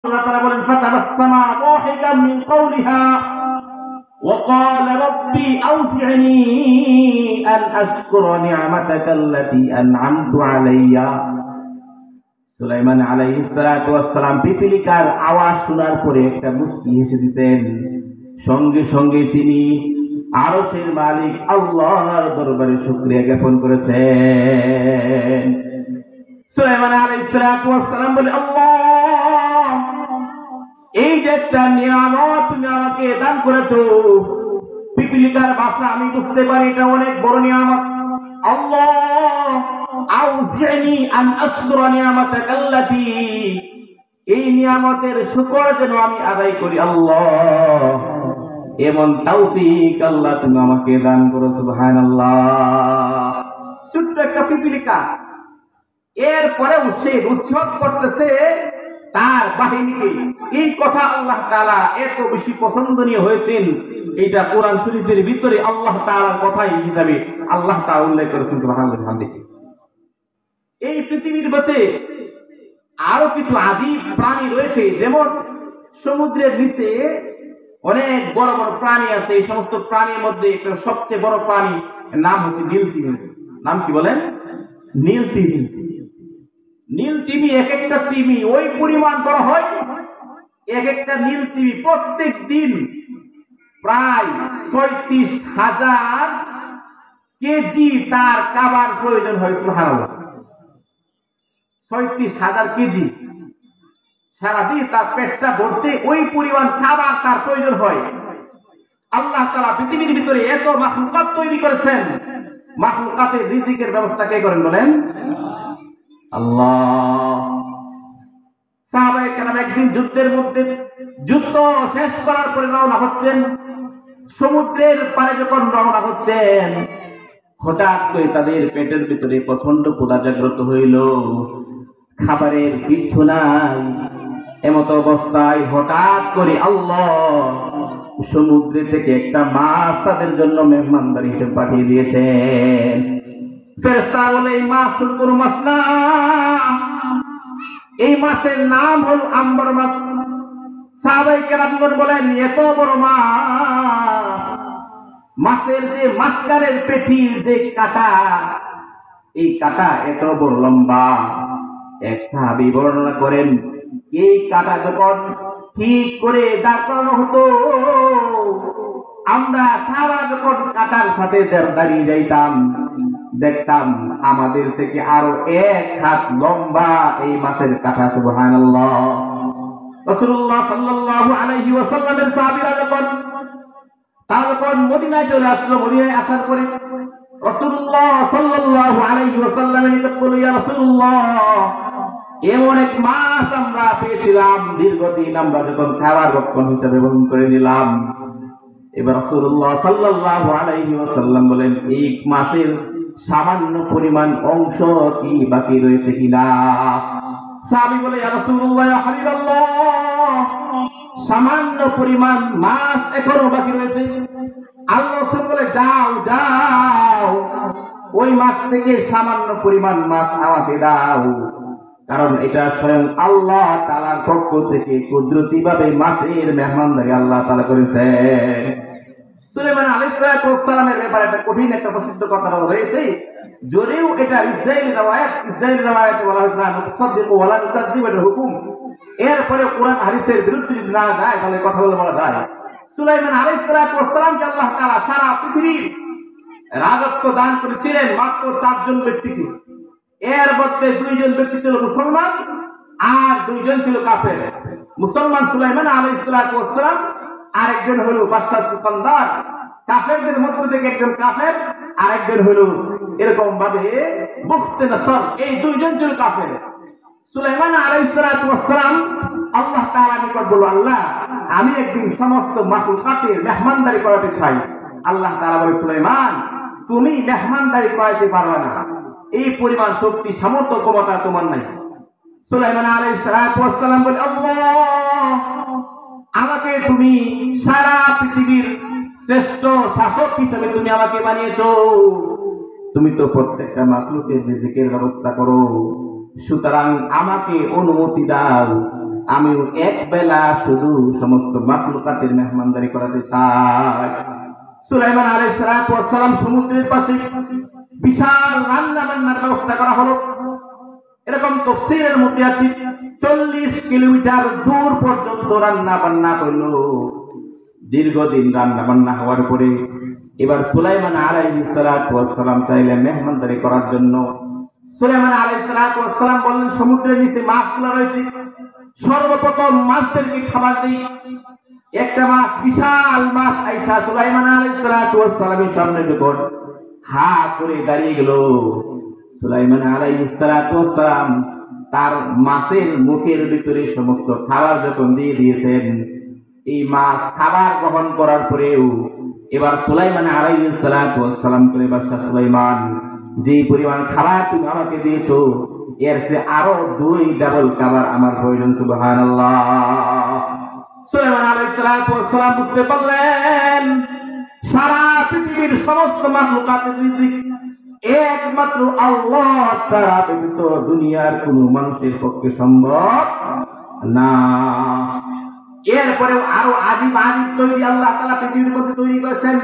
আল্লাহ তাআলা বলেন ফাতাবাসসামা দাহিকাম মিন কওলিহা ওয়া ক্বালা রাব্বি আউজি'নি আন আশকুরা নি'মাতাকাল্লাতী আন'আমতু আলাইয়া। সুলাইমান আলাইহিস সালাতু ওয়াস সালাম পিপিলিকার আওয়াজ শোনার পরে একটা মুস্কি হেসে দিতেন। সঙ্গে সঙ্গে তিনি আরশের মালিক আল্লাহর দরবারে শুকরিয়া জ্ঞাপন করেছেন। সুলাইমান আলাইহিস সালাতু ওয়াস সালাম বলে, আল্লাহ, এই যে একটা নিয়ামত তুমি আমাকে দান করেছো, পিপিলিকার ভাষা আমি বুঝতে পারি এটা অনেক বড় নিয়ামত। আল্লাহ, আউজি'নি আন আশকুরা নি'মাতাকাল্লাতী, এই নিয়ামতের শুকর যেন আমি আদায় করি। আল্লাহ, এমন তৌফিক আল্লাহ তুমি আমাকে দান করো। সুবহানাল্লাহ। ছোট্ট একটা পিপিলিকা, এরপরেও সে উৎসব করতেছে তার বাহিনীকে। এই কথা আল্লাহ তাআলা এত বেশি পছন্দনীয় হয়েছেন, এটা কোরআন শরীফের ভিতরে আল্লাহ তাআলার কথাই হিসাবে আল্লাহ তাআলা উল্লেখ করেছেন। সুবহানাল্লাহ। এই পৃথিবীর মধ্যে আরো কিছু আজীব প্রাণী রয়েছে, যেমন সমুদ্রের নিচে অনেক বড় বড় প্রাণী আছে। এই সমস্ত প্রাণীর মধ্যে একটা সবচেয়ে বড় প্রাণী নাম হচ্ছে নীল তিমি। নাম কি বলেন? নীল তিমি। নীল তিমি, এক একটা তিমি ওই পরিমাণ বড় হয়। এক একটা নীল তিমি প্রত্যেক দিন প্রায় ৩৬,০০০ কেজি তার খাবার প্রয়োজন হয়। সুবহানাল্লাহ। ৩৬,০০০ কেজি সারাদিন তার পেটটা ভরতে ওই পরিমাণ খাবার তার প্রয়োজন হয়। আল্লাহ তাআলা পৃথিবীর ভিতরে এত মাখলুকাত তৈরি করেছেন, মাখলুকাতের রিজিকের ব্যবস্থা কে করেন বলেন? আল্লাহ। সাহাবায়ে কেরাম একদিন যুদ্ধের মধ্যে যুদ্ধ শেষ করার পরে রওনা হচ্ছেন। সমুদ্রের পাড়ে যখন রওনা হচ্ছেন, হঠাৎ করে তাদের পেটের ভিতরে প্রচন্ড ক্ষুধা জাগ্রত হইল। খাবারের কিচ্ছু নাই। এমত অবস্থায় হঠাৎ করে আল্লাহ সমুদ্র থেকে একটা মাছ তাদের জন্য মেহমানদারি হিসেবে পাঠিয়ে দিয়েছেন। ফেরেশতারা বলে, এই মাছ কোন মাছ না, এই মাছের নাম হলো আম্বর মাছ। সাহাবায়ে কেরামগণ বলেন, এত বড় মাছ, মাছের যে মাঝখানের পেটির যে কাঁটা, এই কাঁটা এত বড় লম্বা। এক সাহাবী বর্ণনা করেন, এই কাঁটা যখন ঠিক করে দাঁড় করানো হতো, আমরা সাহাবা যখন কাঁটার সাথে দাঁড়িয়ে যাইতাম, দেখতাম আমাদের থেকে আরো ১ হাত লম্বা এই মাছের কাঁটা। সুবহানাল্লাহ। রাসূলুল্লাহ সাল্লাল্লাহু আলাইহি ওয়াসাল্লামের সাহাবীরা যখন মদিনায় চলে আসলো, মদিনায় আসার পরে রাসূলুল্লাহ সাল্লাল্লাহু আলাইহি ওয়াসাল্লামের নিকট বলল, ইয়া রাসূলুল্লাহ, এমন এক মাছ আমরা পেয়েছিলাম, দীর্ঘদিন আমরা যখন খাবার রক্ষণ হিসেবে গ্রহণ করে নিলাম। এবার রাসূলুল্লাহ সাল্লাল্লাহু আলাইহি ওয়াসাল্লাম বলেন, এই মাছের সামান্য পরিমাণ অংশ কি বাকি রয়েছে কিনা? সাহাবী বলে, ইয়া রাসূলুল্লাহ, ইয়া হাবিবাল্লাহ, সামান্য পরিমাণ মাছ এখনো বাকি রয়েছে। আল্লাহ রাসূল বলে, যাও যাও, ওই মাছ থেকে সামান্য পরিমাণ মাছ আমাকে দাও, কারণ এটা স্বয়ং আল্লাহ তাআলার পক্ষ থেকে কুদরতি ভাবে মাছের মেহমানদারি আল্লাহ তাআলা করেছেন। সুলাইমান আলাইহিস সালামের ব্যাপারে একটা কঠিন একটা প্রসিদ্ধ কথা রয়েছে, যদিও এটা ইসরাঈলী রওয়ায়াতে বলা হয়েছে না মুতাসাদ্দিকু ওয়া লা নুকাযযিবু বিল হুকুম, এরপরে কোরআন হাদিসের বিরুদ্ধে যদি না যায় তাহলে কথা বলা যায়। সুলাইমান আলাইহিস সালামকে আল্লাহ তাআলা সারা পৃথিবীর রাজত্ব দান করেছিলেন মাত্র ৪ জন ব্যক্তিকে। এর মধ্যে ২ জন ব্যক্তি ছিল মুসলমান আর ২ জন ছিল কাফের। মুসলমান সুলাইমান আলাইহিস সালাম, আর একজন হলো বাদশা সিকান্দার। কাফেরদের মধ্যে থেকে একজন কাফের, আর একজন হলো এরকম ভাবে বুখতে নসর। এই ২ জন ছিল কাফের। সুলাইমান আলাইহিস সালাম আল্লাহ তাআলার নিকট বলল, আল্লাহ, আমি একদিন সমস্ত মাখলুকাতের মেহমানদারি করাতে চাই। আল্লাহ তাআলা বলে, সুলাইমান, তুমি মেহমানদারি করাতে পারবে না, এই পরিমাণ শক্তি সামর্থ্য ক্ষমতা তোমার নাই। সুলাইমান আলাইহিস সালাম বলে, আল্লাহ, আমাকে তুমি সারা পৃথিবীর শ্রেষ্ঠ শাসক হিসেবে তুমি আমাকে বানিয়েছো, তুমি তো প্রত্যেকটা মাখলুকের রিজিকের ব্যবস্থা করো, সুতরাং আমাকে অনুমতি দাও, আমিও এক বেলা শুধু সমস্ত মাখলুকাতের মেহমানদারি করাতে চাই। সুলাইমান আলাইহিস সালাম সমুদ্রের পাশে বিশাল রান্না বান্নার ব্যবস্থা করা হলো। এরকম তাফসীরের মধ্যে আছে 40 কিলোমিটার দূর পর্যন্ত রান্না বান্না করলো। দীর্ঘদিন রান্না বান্না হওয়ার পরে এবার সুলাইমান আলাইহিস সালাম চাইলেন মেহমানদারি করার জন্য। সুলাইমান আলাইহিস সালাম বললেন, সমুদ্রের নিচে মাছগুলো রয়েছে, সর্বপ্রথম মাছদেরকে খাবার দিই। একটা মাছ, বিশাল মাছ আইসা সুলাইমান আলাইহিস সালামের সামনে যখন হা করে দাঁড়িয়ে গেল, সুলাইমান আলাইহিস সালাম তার মাছের মুখের ভিতরে সমস্ত খাবার যখন দিয়ে দিয়েছেন, এই মাছ খাবার গ্রহণ করার পরেও এবার সুলাইমান আলাইহিস সালাম করে, বাদশা সুলাইমান, যে পরিমাণ খাবার তুমি আমাকে দিয়েছো এর চেয়ে আরো 2 ডাবল খাবার আমার প্রয়োজন। সুবহানাল্লাহ। সুলাইমান আলাইহিস সালাম বুঝতে পারলেন সারা পৃথিবীর সমস্ত মাখলুকাতের রিজিক একমাত্র আল্লাহ তাআলা ব্যতীত দুনিয়ার কোন মানুষের পক্ষে সম্ভব না। এরপরেও আরো আদিম তৈরি আল্লাহ তাআলা পৃথিবীর মধ্যে তৈরি করেছেন।